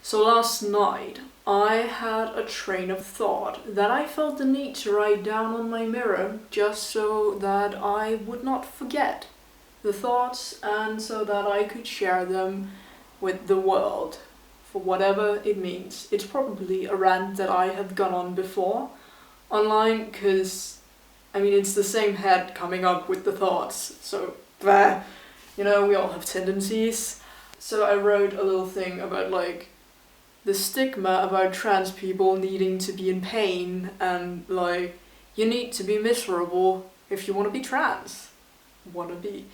So last night, I had a train of thought that I felt the need to write down on my mirror just so that I would not forget the thoughts and so that I could share them with the world for whatever it means. It's probably a rant that I have gone on before online because, it's the same head coming up with the thoughts. So, we all have tendencies. So I wrote a little thing about the stigma about trans people needing to be in pain and you need to be miserable if you want to be trans. Wanna be.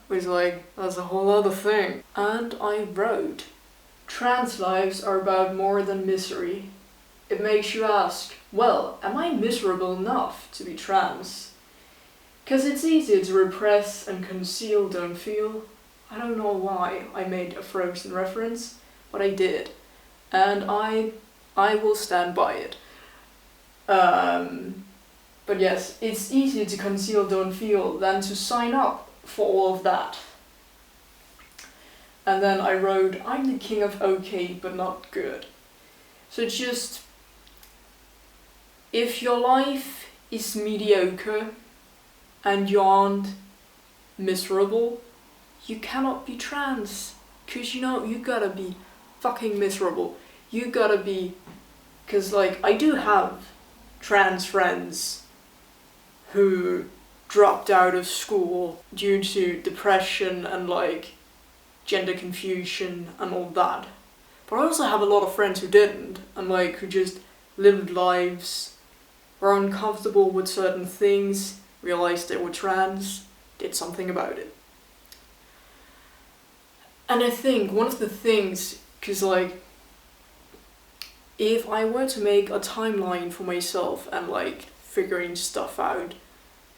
Which that's a whole other thing. And I wrote, trans lives are about more than misery. It makes you ask, well, am I miserable enough to be trans? 'Cause it's easier to repress and conceal, don't feel? I don't know why I made a Frozen reference, but I did. And I will stand by it. But yes, it's easier to conceal, don't feel, than to sign up for all of that. And then I wrote, I'm the king of okay, but not good. So just, if your life is mediocre and you aren't miserable, you cannot be trans. 'Cause you gotta be fucking miserable. You gotta be, 'cause I do have trans friends who dropped out of school due to depression and gender confusion and all that. But I also have a lot of friends who didn't and who just lived lives, were uncomfortable with certain things, realized they were trans, did something about it. And I think one of the things, 'cause if I were to make a timeline for myself and figuring stuff out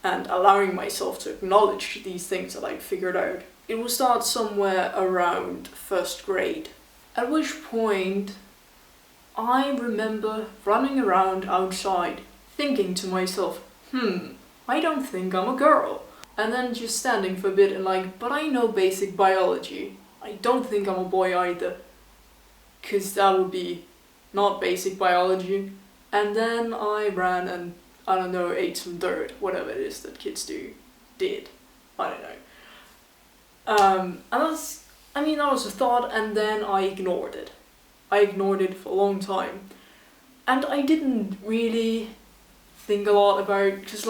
and allowing myself to acknowledge these things that I figured out, it will start somewhere around first grade. At which point I remember running around outside thinking to myself, I don't think I'm a girl. And then just standing for a bit and but I know basic biology. I don't think I'm a boy either. 'Cause that would be not basic biology. And then I ran and, ate some dirt, whatever it is that kids did. I don't know. And that was a thought, and then I ignored it. I ignored it for a long time. And I didn't really think a lot about, because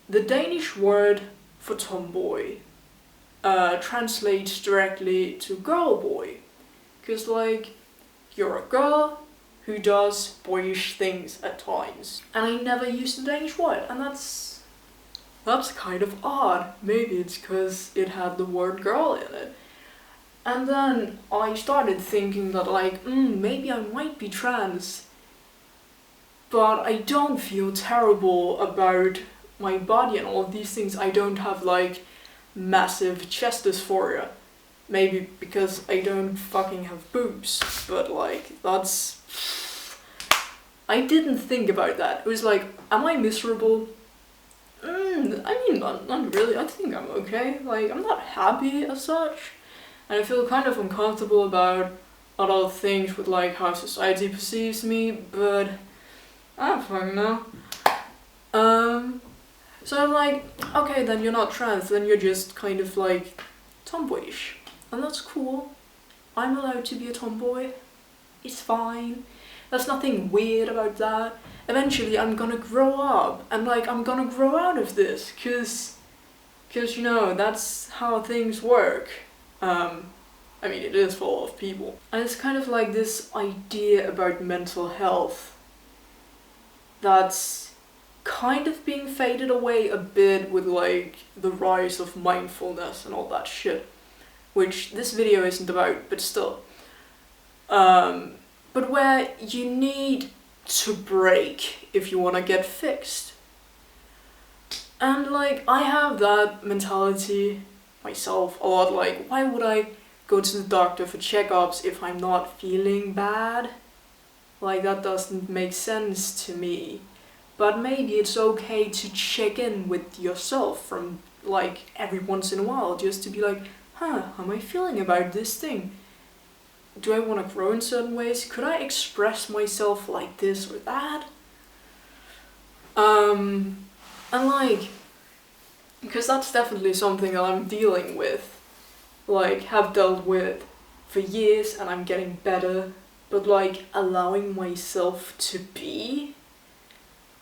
the Danish word for tomboy translates directly to girl boy. Because you're a girl who does boyish things at times. And I never used the Danish word, and that's kind of odd. Maybe it's because it had the word girl in it. And then I started thinking that maybe I might be trans, but I don't feel terrible about my body and all of these things. I don't have massive chest dysphoria. Maybe because I don't fucking have boobs, but that's... I didn't think about that. It was am I miserable? Not really. I think I'm okay. I'm not happy as such. And I feel kind of uncomfortable about a lot of things with how society perceives me, but I don't fucking know. So I'm okay, then you're not trans, then you're just kind of tomboyish. And that's cool. I'm allowed to be a tomboy. It's fine. There's nothing weird about that. Eventually I'm gonna grow up and I'm gonna grow out of this, cause that's how things work. It is for a lot of people. And it's kind of this idea about mental health that's kind of being faded away a bit with the rise of mindfulness and all that shit, which this video isn't about, but still. But where you need to break if you want to get fixed. And I have that mentality myself a lot, why would I go to the doctor for checkups if I'm not feeling bad? That doesn't make sense to me. But maybe it's okay to check in with yourself from every once in a while, just to be how am I feeling about this thing? do I want to grow in certain ways? Could I express myself like this or that? And like, because that's definitely something that I'm dealing with, like, have dealt with for years, and I'm getting better, but like, allowing myself to be,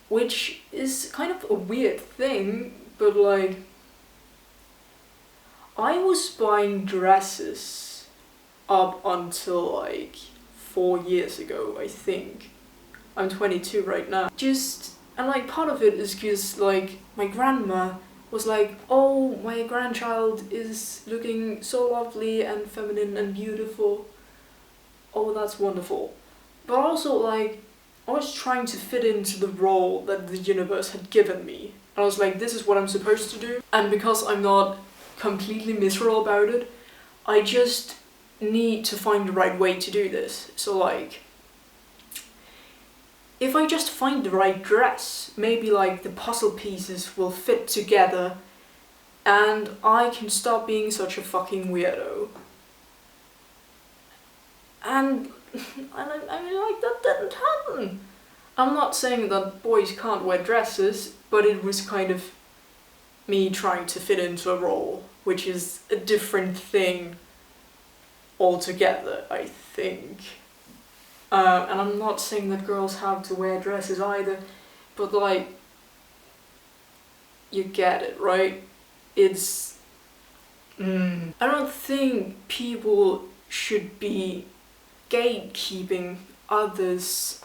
which is kind of a weird thing, but like, I was buying dresses up until like 4 years ago, I think. I'm 22 right now. And like, part of it is because like, my grandma was like, oh, my grandchild is looking so lovely and feminine and beautiful. Oh, that's wonderful. But also like, I was trying to fit into the role that the universe had given me. And I was like, this is what I'm supposed to do. And because I'm not completely miserable about it, I just need to find the right way to do this. So like, if I just find the right dress, maybe like the puzzle pieces will fit together and I can stop being such a fucking weirdo. And I mean, like, that didn't happen. I'm not saying that boys can't wear dresses, but it was kind of me trying to fit into a role, which is a different thing altogether, I think. And I'm not saying that girls have to wear dresses either, but like, you get it, right? It's... I don't think people should be gatekeeping others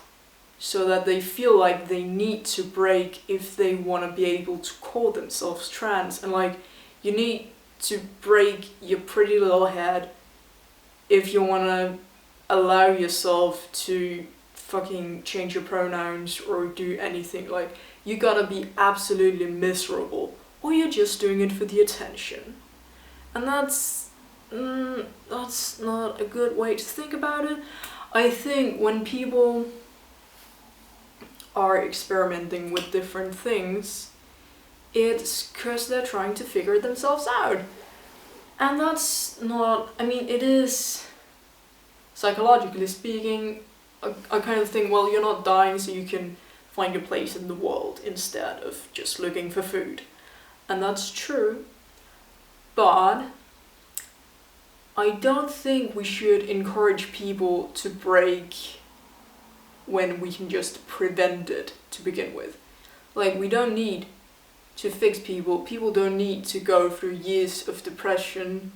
so that they feel like they need to break if they want to be able to call themselves trans. And like, you need to break your pretty little head if you want to allow yourself to fucking change your pronouns or do anything. Like, you gotta be absolutely miserable, or you're just doing it for the attention. And that's not a good way to think about it. I think when people are experimenting with different things, it's because they're trying to figure themselves out. And that's not, I mean, it is, psychologically speaking, I kind of think, well, you're not dying so you can find your place in the world instead of just looking for food. And that's true, but I don't think we should encourage people to break when we can just prevent it to begin with. Like, we don't need to fix people. People don't need to go through years of depression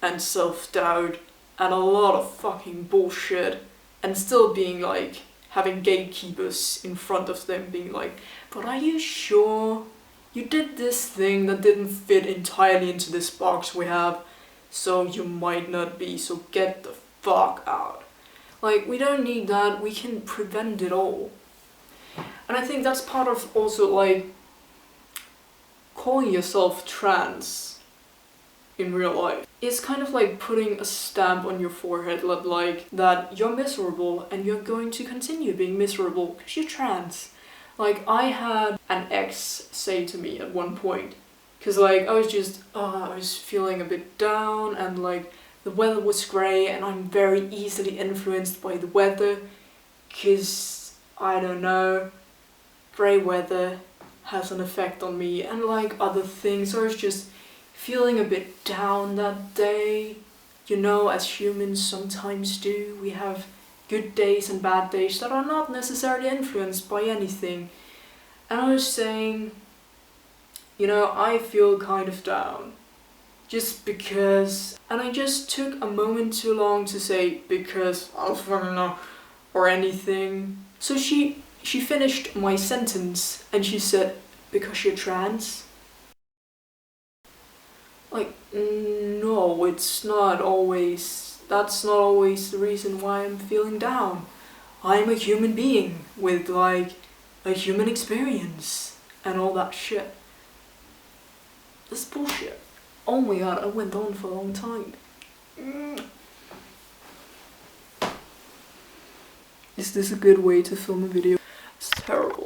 and self-doubt and a lot of fucking bullshit and still being like, having gatekeepers in front of them being like, but are you sure you did this thing that didn't fit entirely into this box we have, so you might not be, so get the fuck out. Like, we don't need that, we can prevent it all. And I think that's part of also like calling yourself trans in real life. It's kind of like putting a stamp on your forehead like that you're miserable and you're going to continue being miserable because you're trans. Like, I had an ex say to me at one point, because like, I was feeling a bit down and like the weather was grey and I'm very easily influenced by the weather because, I don't know, grey weather has an effect on me and like other things. I was just feeling a bit down that day. You know, as humans sometimes do, we have good days and bad days that are not necessarily influenced by anything. And I was saying, you know, I feel kind of down. Just because. And I just took a moment too long to say because I don't fucking know or anything. So she finished my sentence and she said, because you're trans? Like, no, it's not always, that's not always the reason why I'm feeling down. I'm a human being with like a human experience and all that shit. That's bullshit. Oh my god, I went on for a long time. Is this a good way to film a video? It's terrible.